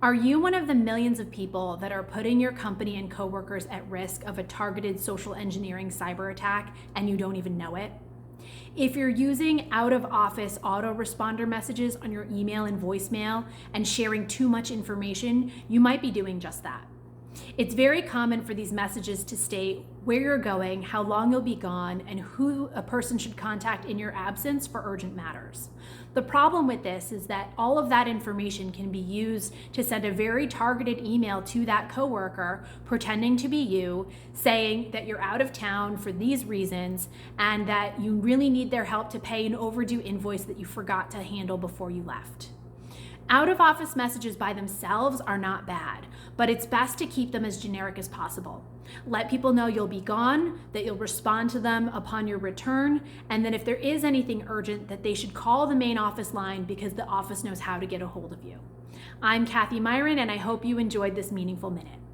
Are you one of the millions of people that are putting your company and coworkers at risk of a targeted social engineering cyber attack and you don't even know it? If you're using out of office autoresponder messages on your email and voicemail and sharing too much information, you might be doing just that. It's very common for these messages to state where you're going, how long you'll be gone, and who a person should contact in your absence for urgent matters. The problem with this is that all of that information can be used to send a very targeted email to that coworker pretending to be you, saying that you're out of town for these reasons and that you really need their help to pay an overdue invoice that you forgot to handle before you left. Out of office messages by themselves are not bad, but it's best to keep them as generic as possible. Let people know you'll be gone, that you'll respond to them upon your return, and that if there is anything urgent, that they should call the main office line because the office knows how to get a hold of you. I'm Cathy Miron, and I hope you enjoyed this meaningful minute.